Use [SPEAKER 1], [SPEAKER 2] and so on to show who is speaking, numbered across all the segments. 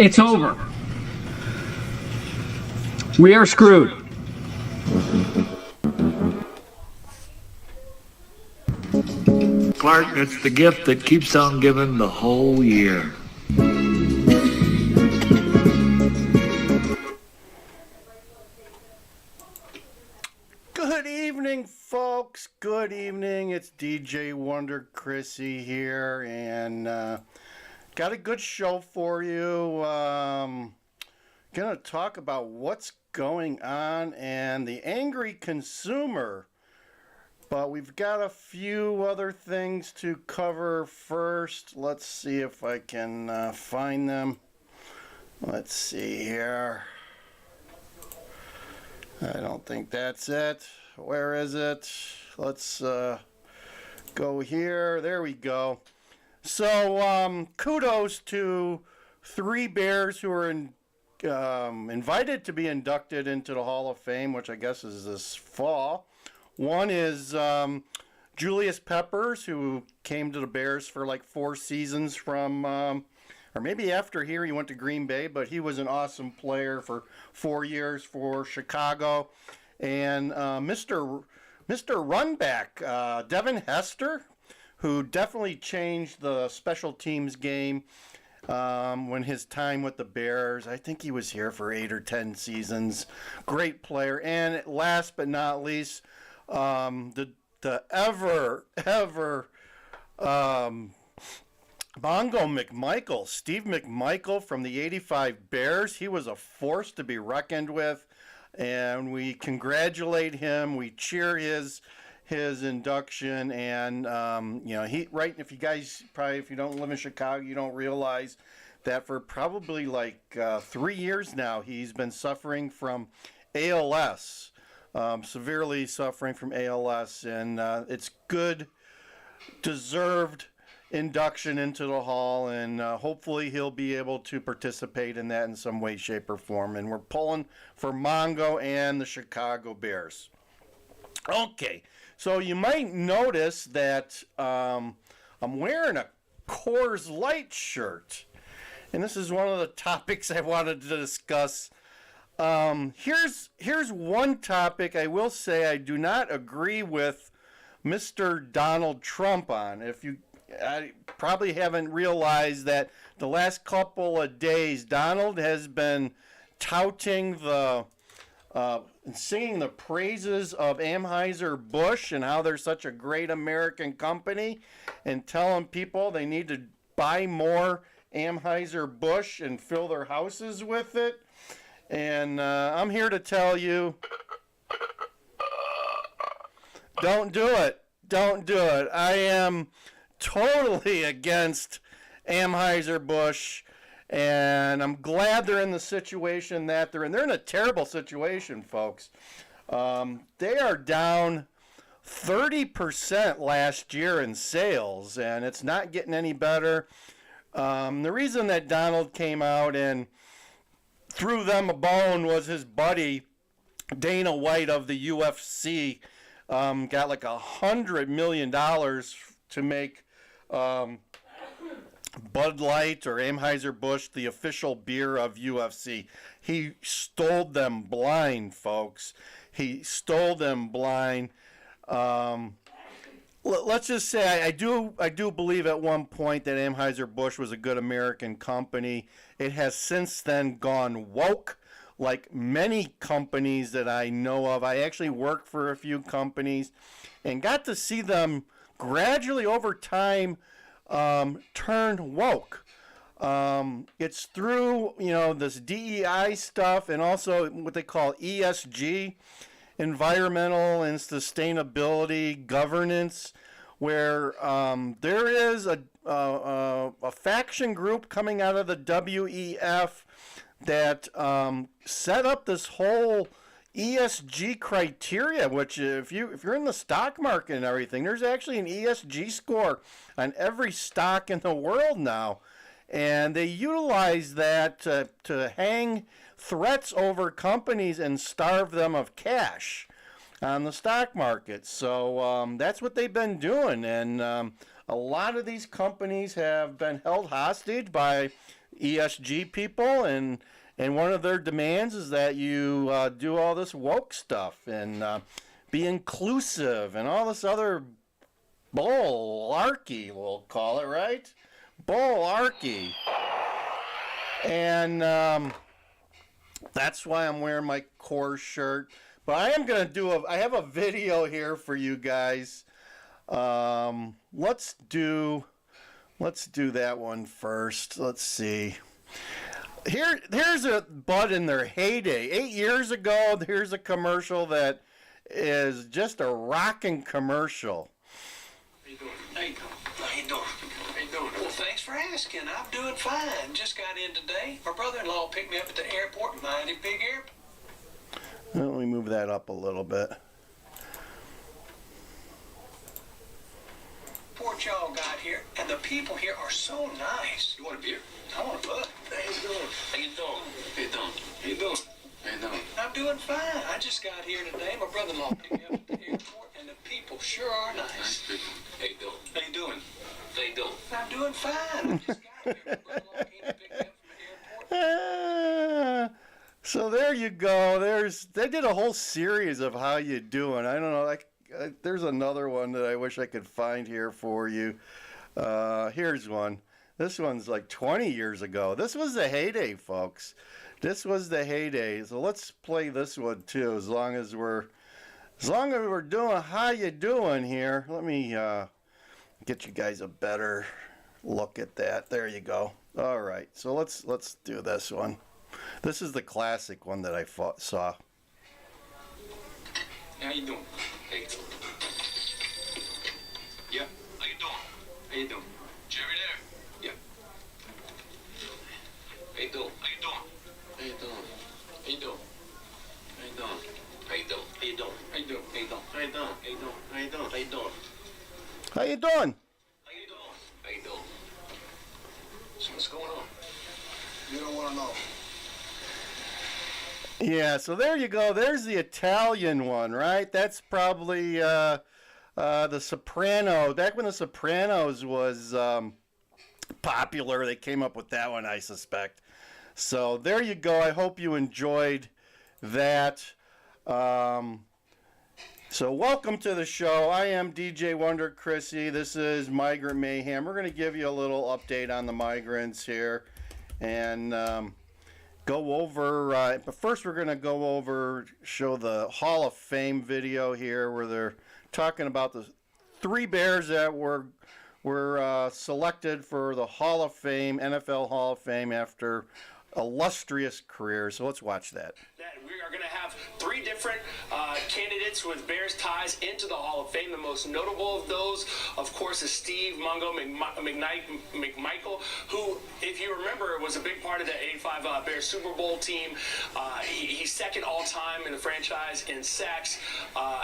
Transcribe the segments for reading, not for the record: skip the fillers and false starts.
[SPEAKER 1] It's over. We are screwed.
[SPEAKER 2] Clark, it's the gift that keeps on giving the whole year.
[SPEAKER 3] Good evening, folks. Good evening. It's DJ Wonder Chrissy here, and got a good show for you. Gonna talk about what's going on and the angry consumer. But we've got a few other things to cover first. Let's see if I can find them. Let's see here. I don't think that's it. Where is it? Let's go here. There we go. So kudos to 3 Bears who are invited to be inducted into the Hall of Fame, which I guess is this fall. One is Julius Peppers, who came to the Bears for like 4 seasons from, or maybe after here he went to Green Bay, but he was an awesome player for 4 years for Chicago. And Mr. Runback, Devin Hester, who definitely changed the special teams game when his time with the Bears. I think he was here for 8 or 10 seasons. Great player. And last but not least, the ever Bongo McMichael, Steve McMichael from the '85 Bears. He was a force to be reckoned with, and we congratulate him. We cheer his induction, and he right. If you guys if you don't live in Chicago, you don't realize that for probably like 3 years now, he's been suffering from ALS. Severely suffering from ALS, and it's good, deserved induction into the Hall, and hopefully he'll be able to participate in that in some way, shape, or form. And we're pulling for Mongo and the Chicago Bears. Okay, so you might notice that I'm wearing a Coors Light shirt, and this is one of the topics I wanted to discuss. Here's one topic I will say I do not agree with Mr. Donald Trump on. I probably haven't realized that the last couple of days, Donald has been touting singing the praises of Anheuser-Busch and how they're such a great American company, and telling people they need to buy more Anheuser-Busch and fill their houses with it. And I'm here to tell you, don't do it. Don't do it. I am totally against Anheuser-Busch, and I'm glad they're in the situation that they're in. They're in a terrible situation, folks. They are down 30% last year in sales, and it's not getting any better. The reason that Donald came out and threw them a bone was his buddy Dana White of the UFC got like $100 million to make Bud Light or Anheuser-Busch the official beer of UFC. He stole them blind, folks. He stole them blind. Let's just say I do believe at one point that Anheuser-Busch was a good American company. It has since then gone woke, like many companies that I know of. I actually worked for a few companies and got to see them gradually over time turn woke. It's through this DEI stuff and also what they call ESG, environmental and sustainability governance, where there is a faction group coming out of the WEF that set up this whole ESG criteria, which if you're in the stock market and everything, there's actually an ESG score on every stock in the world now. And they utilize that to hang threats over companies and starve them of cash on the stock market. So that's what they've been doing. And a lot of these companies have been held hostage by ESG people, and one of their demands is that you do all this woke stuff and be inclusive and all this other bullarchy, we'll call it, right? Bullarchy. And that's why I'm wearing my core shirt. But I am going to I have a video here for you guys. Let's do that one first. Let's see. Here's a Bud in their heyday. 8 years ago, here's a commercial that is just a rocking commercial.
[SPEAKER 1] How you doing? How you doing? How you doing? How you doing? Well, thanks for asking. I'm doing fine. Just got in today. My brother-in-law picked me up at the airport. Mighty big airport.
[SPEAKER 3] Let me move that up a little bit.
[SPEAKER 1] Port y'all got here, and the people here are so nice. You want a beer? I want a bud. How you doing? How you doing? How you doing? How you doing? How you doing? I'm doing fine. I just got here today. My brother-in-law picked me up at the airport, and the people sure are nice. Nice people. How you doing? How you doing? How you doing? I'm doing fine. I just got here. My brother-in-law came to pick me up from the airport.
[SPEAKER 3] So there you go. They did a whole series of how you doing. I don't know. There's another one that I wish I could find here for you. Here's one. This one's like 20 years ago. This was the heyday, folks. This was the heyday. So let's play this one too. As long as we're doing how you doing here. Let me get you guys a better look at that. There you go. All right. So let's do this one. This is the classic one that I saw.
[SPEAKER 1] How you doing? How you doing? Yeah. How you doing? How you doing? Jerry there? Yeah. How you doing? How you doing? How you doing? How you doing? How you doing? How you doing? How you doing? How you doing? How you doing? How you doing? How you doing? How you doing?
[SPEAKER 3] How you doing?
[SPEAKER 1] How you doing? How you doing? So what's going on? You don't want to know.
[SPEAKER 3] Yeah, so there you go. There's the Italian one, right? That's probably the Soprano. Back when the Sopranos was popular, they came up with that one, I suspect. So there you go. I hope you enjoyed that. So welcome to the show. I am DJ Wonder Chrissy. This is Migrant Mayhem. We're going to give you a little update on the migrants here. And go over, but first we're going to show the Hall of Fame video here where they're talking about the 3 Bears that were selected for the Hall of Fame, NFL Hall of Fame after illustrious careers. So let's watch that.
[SPEAKER 4] We are going to have 3 different candidates with Bears ties into the Hall of Fame. The most notable of those, of course, is Steve Mungo McMichael, who, if you remember, was a big part of the 85 Bears Super Bowl team. He's second all-time in the franchise in sacks.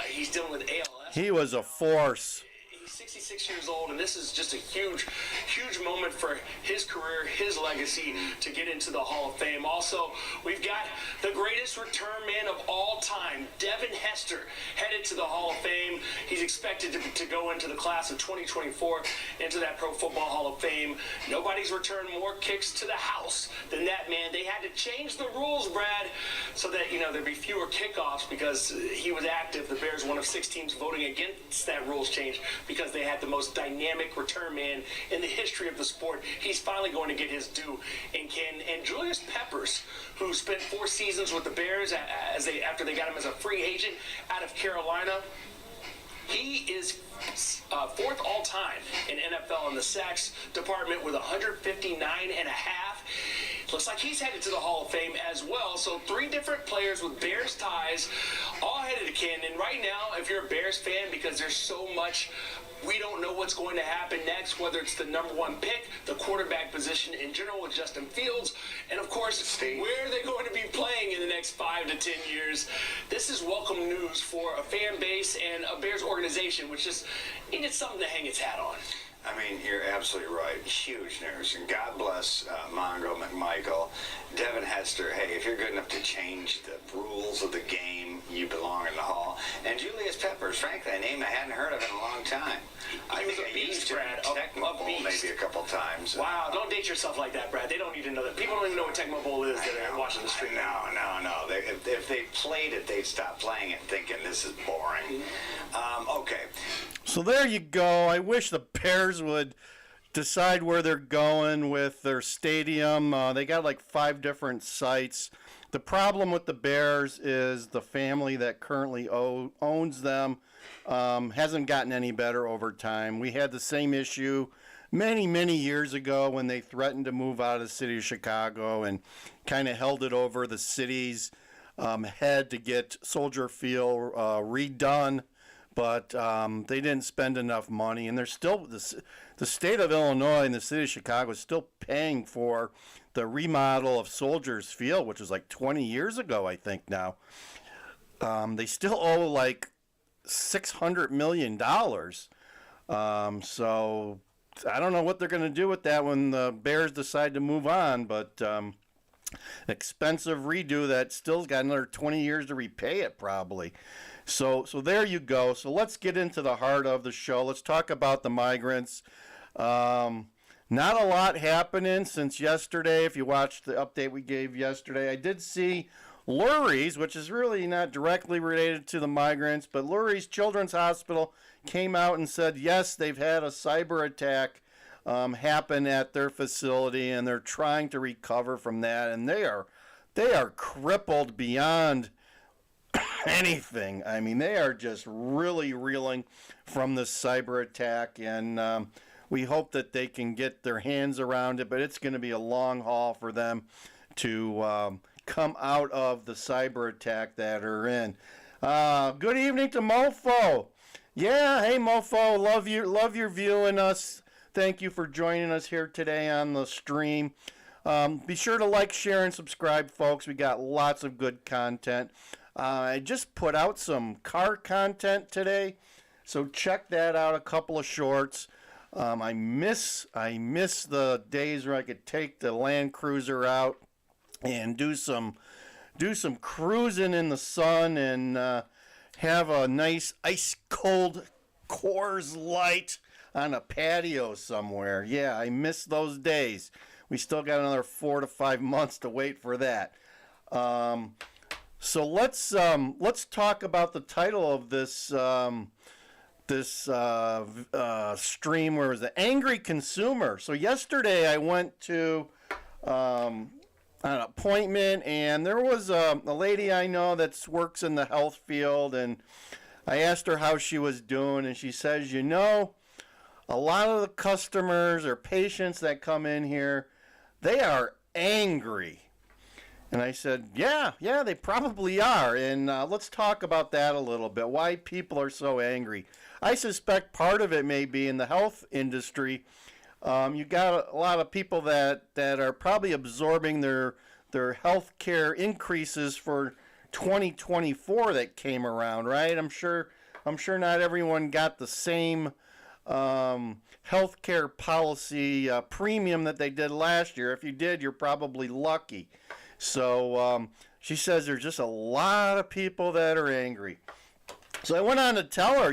[SPEAKER 4] He's dealing with ALS.
[SPEAKER 3] He was a force.
[SPEAKER 4] He's 66 years old, and this is just a huge, huge moment for his career, his legacy to get into the Hall of Fame. Also, we've got the greatest return man of all time, Devin Hester, headed to the Hall of Fame. He's expected to go into the class of 2024 into that Pro Football Hall of Fame. Nobody's returned more kicks to the house than that man. They had to change the rules, Brad, so that there'd be fewer kickoffs because he was active. The Bears, one of 6 teams voting against that rules change because they had the most dynamic return man in the history of the sport. He's finally going to get his due. And Julius Peppers, who spent 4 seasons with the Bears after they got him as a free agent out of Carolina, he is 4th all-time in NFL in the sacks department with 159.5. Looks like he's headed to the Hall of Fame as well. So 3 different players with Bears ties, all headed to Canton. Right now, if you're a Bears fan, because there's so much, we don't know what's going to happen next, whether it's the number 1 pick, the quarterback position in general with Justin Fields, and of course, where they're going to be playing in the next 5 to 10 years. This is welcome news for a fan base and a Bears organization, which just needed something to hang its hat on.
[SPEAKER 5] I mean, you're absolutely right. Huge news. And God bless Mongo McMichael, Devin Hester. Hey, if you're good enough to change the rules of the game, you belong in the Hall. And Julius Peppers, frankly, a name I hadn't heard of in a long time. I
[SPEAKER 4] was a beast, Brad.
[SPEAKER 5] Tecmo Bowl maybe a couple times.
[SPEAKER 4] Wow, don't date yourself like that, Brad. They don't need to know that. People don't even know what Tecmo Bowl is that are watching the stream.
[SPEAKER 5] No. If they played it, they'd stop playing it thinking this is boring. Okay.
[SPEAKER 3] So there you go. I wish the Bears would decide where they're going with their stadium. They got like 5 different sites. The problem with the Bears is the family that currently owns them hasn't gotten any better over time. We had the same issue many years ago when they threatened to move out of the city of Chicago and kind of held it over the city's head to get Soldier Field redone. But they didn't spend enough money, and they're still the state of Illinois and the city of Chicago is still paying for the remodel of Soldiers Field, which was like 20 years ago, I think now. They still owe like $600 million. So I don't know what they're going to do with that when the Bears decide to move on, but expensive redo that still's got another 20 years to repay it probably. So there you go. So let's get into the heart of the show. Let's talk about the migrants. Not a lot happening since yesterday. If you watched the update we gave yesterday, I did see Lurie's, which is really not directly related to the migrants, but Lurie's Children's Hospital came out and said, yes, they've had a cyber attack happen at their facility, and they're trying to recover from that, and they are crippled beyond anything. I mean, they are just really reeling from this cyber attack, and we hope that they can get their hands around it, but it's going to be a long haul for them to come out of the cyber attack that are in. Good evening to Mofo. Yeah, hey Mofo, love your viewing us. Thank you for joining us here today on the stream. Be sure to like, share, and subscribe, folks. We got lots of good content. I just put out some car content today, so check that out. A couple of shorts. I miss the days where I could take the Land Cruiser out and do some cruising in the sun and have a nice ice cold Coors Light on a patio somewhere. Yeah, I miss those days. We still got another 4 to 5 months to wait for that. So let's talk about the title of this stream. Where was the angry consumer? So yesterday I went to an appointment, and there was a lady I know that works in the health field, and I asked her how she was doing, and she says, a lot of the customers or patients that come in here, they are angry. And I said, yeah, they probably are. And let's talk about that a little bit, why people are so angry. I suspect part of it may be in the health industry. You got a lot of people that are probably absorbing their health care increases for 2024 that came around, right? I'm sure not everyone got the same health care policy premium that they did last year. If you did, you're probably lucky. So she says there's just a lot of people that are angry. So I went on to tell her,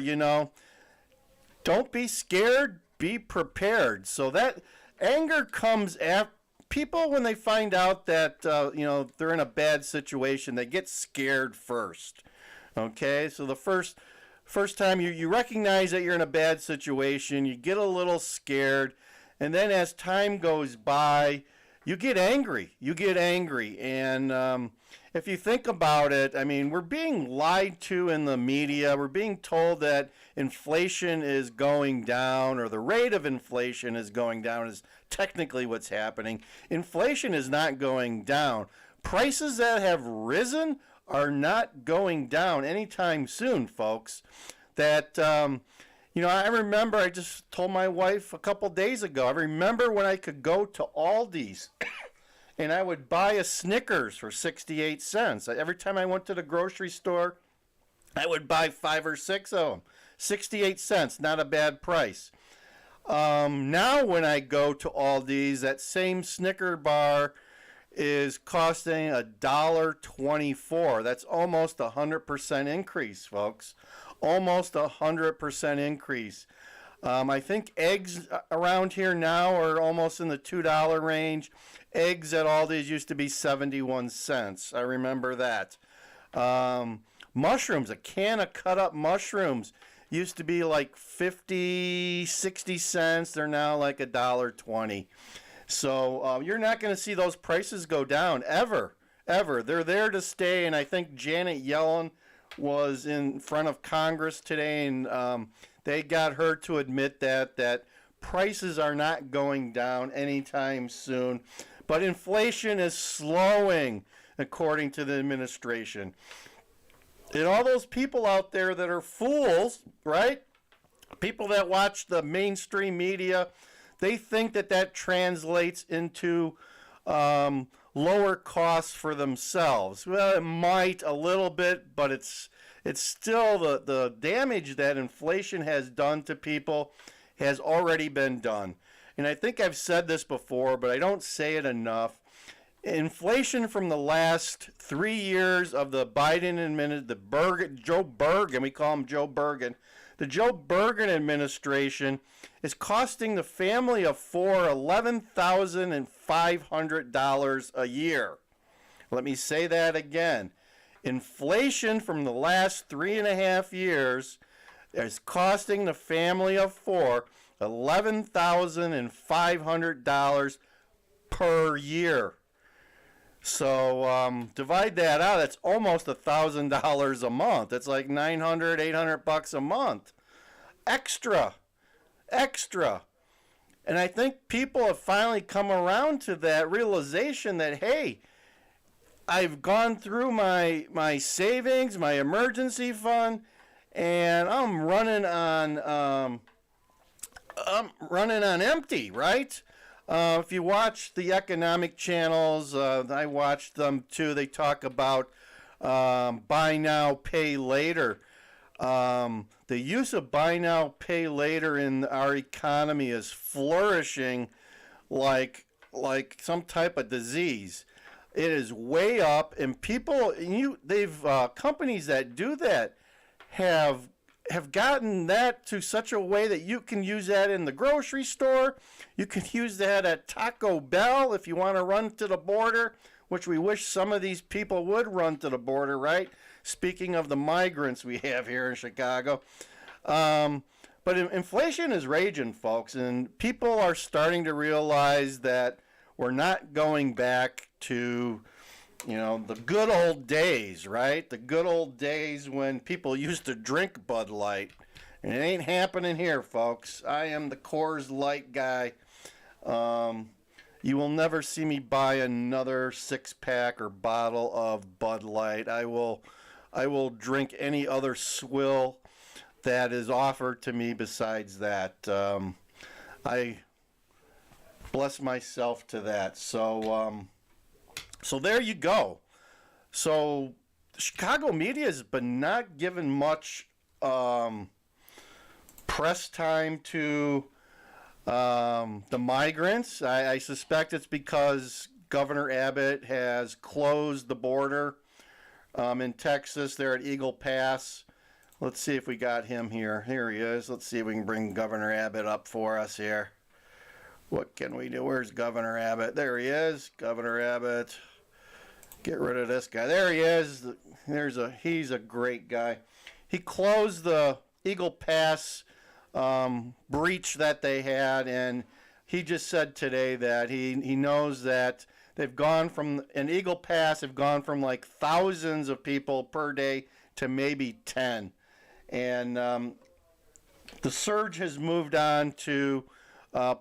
[SPEAKER 3] don't be scared, be prepared. So that anger comes after people when they find out that they're in a bad situation. They get scared first. Okay, so the first time you recognize that you're in a bad situation, you get a little scared, and then as time goes by, you get angry. And if you think about it, I mean, we're being lied to in the media. We're being told that inflation is going down, or the rate of inflation is going down, is technically what's happening. Inflation is not going down. Prices that have risen are not going down anytime soon, folks. That, I remember, I just told my wife a couple days ago, I remember when I could go to Aldi's and I would buy a Snickers for 68 cents. Every time I went to the grocery store, I would buy 5 or 6 of them. 68 cents, not a bad price. Now when I go to Aldi's, that same Snicker bar is costing $1.24. That's almost 100% increase, folks. Almost 100% increase. I think eggs around here now are almost in the $2 range. Eggs at Aldi's used to be 71 cents. I remember that. Mushrooms, a can of cut up mushrooms used to be like 50, 60 cents. They're now like $1.20. So you're not going to see those prices go down ever. They're there to stay. And I think Janet Yellen was in front of Congress today, and they got her to admit that prices are not going down anytime soon. But inflation is slowing, according to the administration. And all those people out there that are fools, right? People that watch the mainstream media, they think that translates into lower costs for themselves. Well, it might a little bit, but it's still the damage that inflation has done to people has already been done. And I think I've said this before, but I don't say it enough. Inflation from the last 3 years of the Biden administration, Joe Bergen, we call him Joe Bergen. The Joe Bergen administration is costing the family of four $11,500 a year. Let me say that again. Inflation from the last 3.5 years is costing the family of four $11,500 per year. So divide that out. That's almost $1,000 a month. That's like $900, $800 a month. Extra. And I think people have finally come around to that realization that, hey, I've gone through my savings, my emergency fund, and I'm running on empty, right? If you watch the economic channels, I watch them too. They talk about buy now, pay later. The use of buy now, pay later in our economy is flourishing like some type of disease. It is way up, and people, companies that do that have gotten that to such a way that you can use that in the grocery store. You can use that at Taco Bell if you want to run to the border, which we wish some of these people would run to the border, right? Speaking of the migrants we have here in Chicago. But inflation is raging, folks, and people are starting to realize that we're not going back to, the good old days, right? The good old days when people used to drink Bud Light. And it ain't happening here, folks. I am the Coors Light guy. You will never see me buy another 6-pack or bottle of Bud Light. I will drink any other swill that is offered to me besides that. I bless myself to that. So there you go. So Chicago media has been not given much press time to the migrants. I suspect it's because Governor Abbott has closed the border in Texas. They're at Eagle Pass. Let's see if we got him here. Here he is. Let's see if we can bring Governor Abbott up for us here. What can we do? Where's Governor Abbott? There he is. Governor Abbott. Get rid of this guy. There he is. He's a great guy. He closed the Eagle Pass breach that they had, and he just said today that he knows that they've gone from an Eagle Pass, have gone from like thousands of people per day to maybe 10. And the surge has moved on to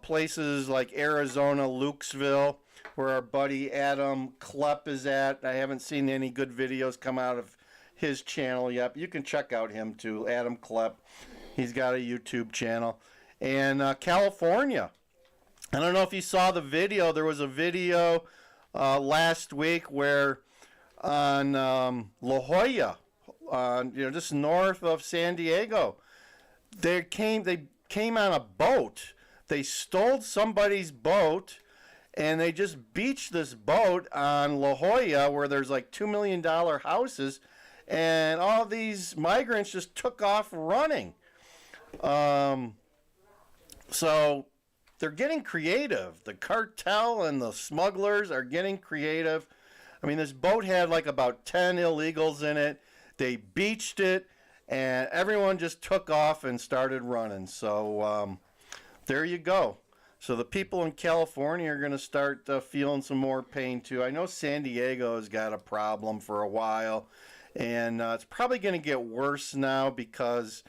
[SPEAKER 3] places like Arizona, Lukesville, where our buddy Adam Klepp is at. I haven't seen any good videos come out of his channel yet. You can check out him too, Adam Klepp. He's got a YouTube channel. And California. I don't know if you saw the video. There was a video last week where on La Jolla, just north of San Diego, they came on a boat. They stole somebody's boat, and they just beached this boat on La Jolla where there's like $2 million houses, and all these migrants just took off running. So they're getting creative. The cartel and the smugglers are getting creative. I mean, this boat had like about 10 illegals in it. They beached it, and everyone just took off and started running. So there you go. So the people in California are going to start feeling some more pain too. I know San Diego has got a problem for a while, and it's probably going to get worse now because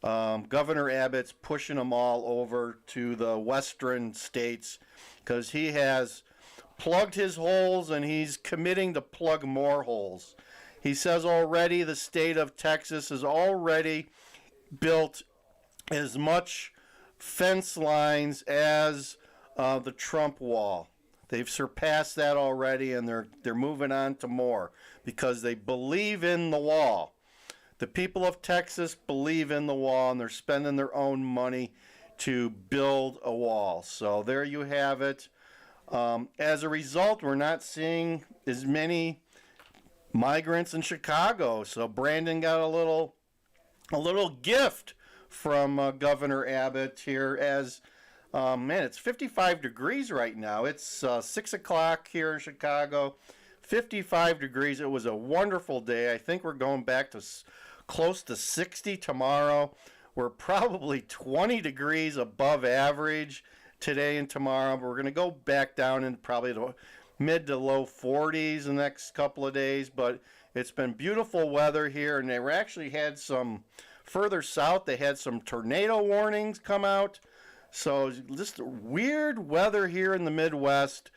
[SPEAKER 3] Governor Abbott's pushing them all over to the western states because he has plugged his holes and he's committing to plug more holes. He says already the state of Texas has already built as much fence lines as the Trump wall. They've surpassed that already, and they're moving on to more because they believe in the wall. The people of Texas believe in the wall, and they're spending their own money to build a wall. So there you have it. As a result, we're not seeing as many migrants in Chicago. So Brandon got a little gift from Governor Abbott here as, man, it's 55 degrees right now. It's 6 o'clock here in Chicago. 55 degrees. It was a wonderful day. I think we're going back to close to 60 tomorrow. We're probably 20 degrees above average today and tomorrow. We're going to go back down in probably the mid to low 40s the next couple of days, but it's been beautiful weather here, and they actually had some further south. They had some tornado warnings come out. So just weird weather here in the Midwest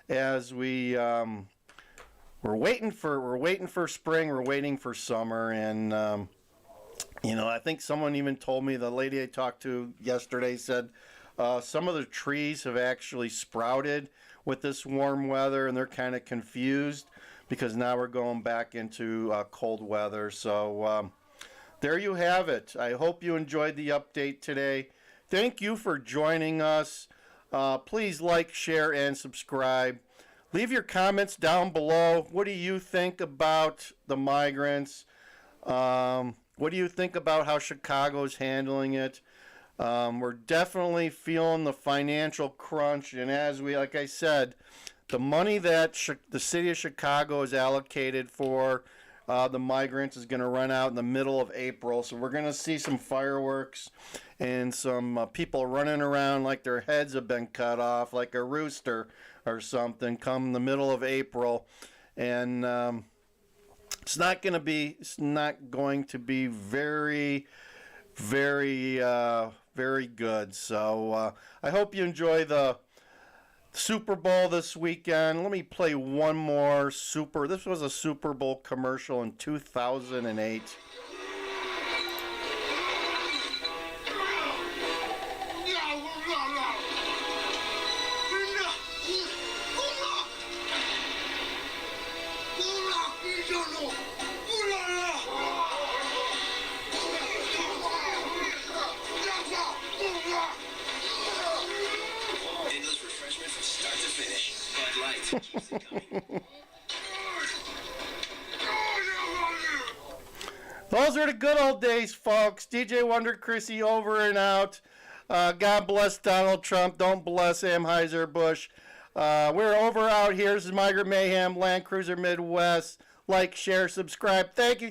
[SPEAKER 3] as we're waiting for spring, we're waiting for summer, and I think someone even told me, the lady I talked to yesterday said some of the trees have actually sprouted with this warm weather, and they're kind of confused because now we're going back into cold weather. So there you have it. I hope you enjoyed the update today. Thank you for joining us. Please like, share, and subscribe. Leave your comments down below. What do you think about the migrants? What do you think about how Chicago's handling it? We're definitely feeling the financial crunch, and like I said, the money that the city of Chicago has allocated for the migrants is going to run out in the middle of April. So we're going to see some fireworks and some people running around like their heads have been cut off, like a rooster or something, come the middle of April. And it's not going to be very, very, very good. So I hope you enjoy the Super Bowl this weekend. Let me play one more this was a Super Bowl commercial in 2008. Those are the good old days, folks. DJ Wonder Chrissy over and out. God bless Donald Trump. Don't bless Anheuser-Busch. We're over out here. This is Migrant Mayhem, Land Cruiser Midwest. Like, share, subscribe. Thank you.